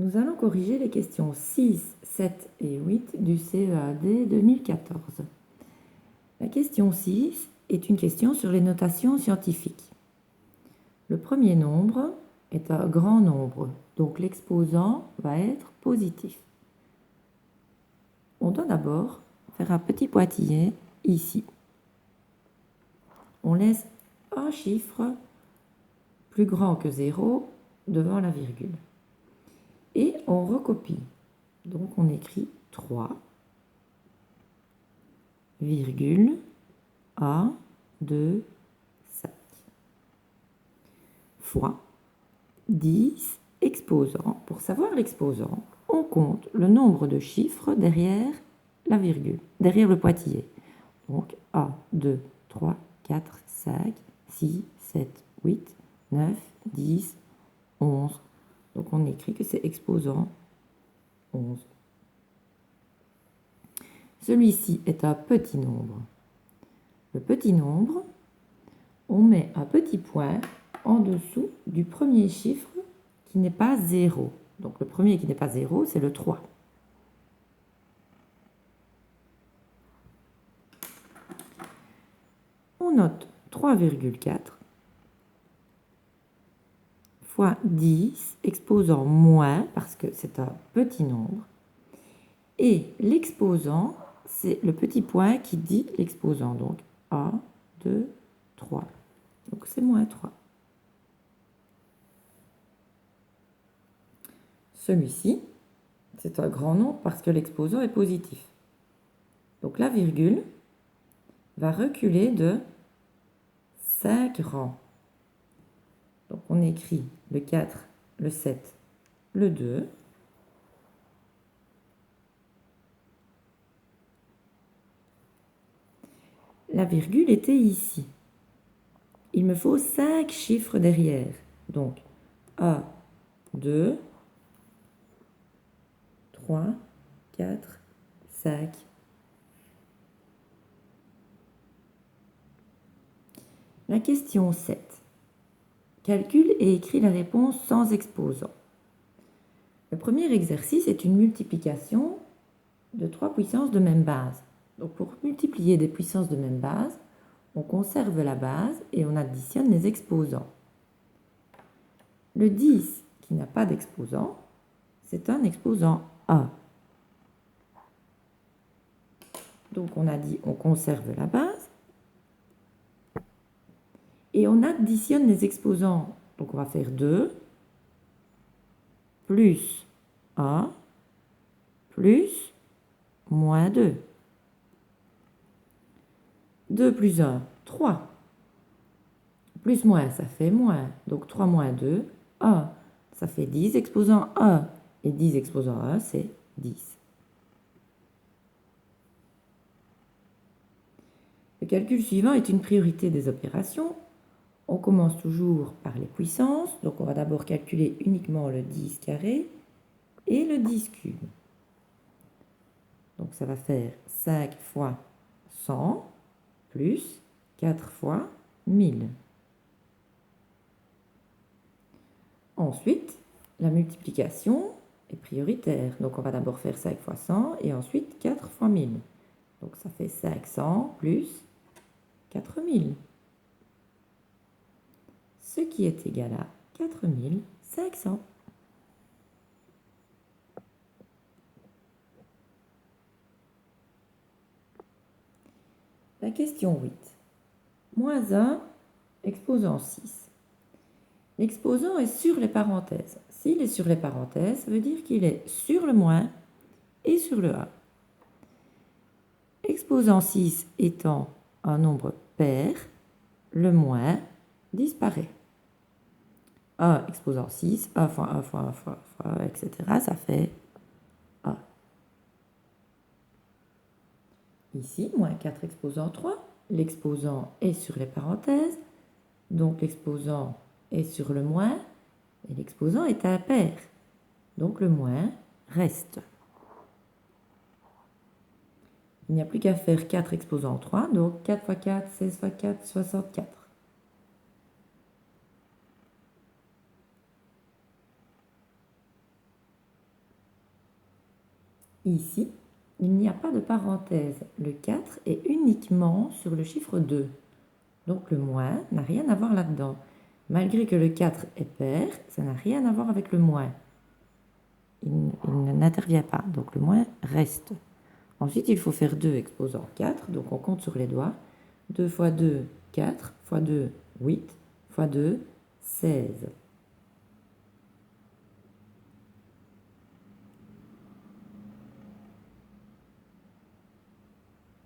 Nous allons corriger les questions 6, 7 et 8 du CEAD 2014. La question 6 est une question sur les notations scientifiques. Le premier nombre est un grand nombre, donc l'exposant va être positif. On doit d'abord faire un petit pointillé ici. On laisse un chiffre plus grand que 0 devant la virgule. Et on recopie. Donc on écrit 3, virgule, 1, 2, 5. Fois 10 exposants. Pour savoir l'exposant, on compte le nombre de chiffres derrière la virgule, derrière le pointillé. Donc 1, 2, 3, 4, 5, 6, 7, 8, 9, 10, 11. Donc on écrit que c'est exposant 11. Celui-ci est un petit nombre. Le petit nombre, on met un petit point en dessous du premier chiffre qui n'est pas 0. Donc le premier qui n'est pas 0, c'est le 3. On note 3,4 fois 10, exposant moins, parce que c'est un petit nombre. Et l'exposant, c'est le petit point qui dit l'exposant. Donc 1, 2, 3. Donc c'est moins 3. Celui-ci, c'est un grand nombre parce que l'exposant est positif. Donc la virgule va reculer de 5 rangs. Donc on écrit le 4, le 7, le 2. La virgule était ici. Il me faut 5 chiffres derrière. Donc 1, 2, 3, 4, 5. La question 7. Calcule et écris la réponse sans exposant. Le premier exercice est une multiplication de 3 puissances de même base. Donc pour multiplier des puissances de même base, on conserve la base et on additionne les exposants. Le 10 qui n'a pas d'exposant, c'est un exposant 1. Donc on a dit on conserve la base et on additionne les exposants. Donc on va faire 2 plus 1 plus moins 2. 2 plus 1, 3. Plus moins, ça fait moins. Donc 3 moins 2, 1. Ça fait 10 exposant 1. Et 10 exposant 1, c'est 10. Le calcul suivant est une priorité des opérations. On commence toujours par les puissances. Donc on va d'abord calculer uniquement le 10 carré et le 10 cube. Donc ça va faire 5 fois 100 plus 4 fois 1000. Ensuite, la multiplication est prioritaire. Donc on va d'abord faire 5 fois 100 et ensuite 4 fois 1000. Donc ça fait 500 plus 4000. Ce qui est égal à 4500. La question 8. Moins 1, exposant 6. L'exposant est sur les parenthèses. S'il est sur les parenthèses, ça veut dire qu'il est sur le moins et sur le 1. Exposant 6 étant un nombre pair, le moins disparaît. 1 exposant 6, 1 fois 1 fois 1 fois 1 fois, etc. Ça fait 1. Ici, moins 4 exposant 3. L'exposant est sur les parenthèses. Donc l'exposant est sur le moins. Et l'exposant est impair. Donc le moins reste. Il n'y a plus qu'à faire 4 exposant 3. Donc 4 fois 4, 16 fois 4, 64. Ici, il n'y a pas de parenthèse. Le 4 est uniquement sur le chiffre 2. Donc le moins n'a rien à voir là-dedans. Malgré que le 4 est pair, ça n'a rien à voir avec le moins. Il n'intervient pas, donc le moins reste. Ensuite, il faut faire 2 exposant 4, donc on compte sur les doigts. 2 fois 2, 4, fois 2, 8, fois 2, 16.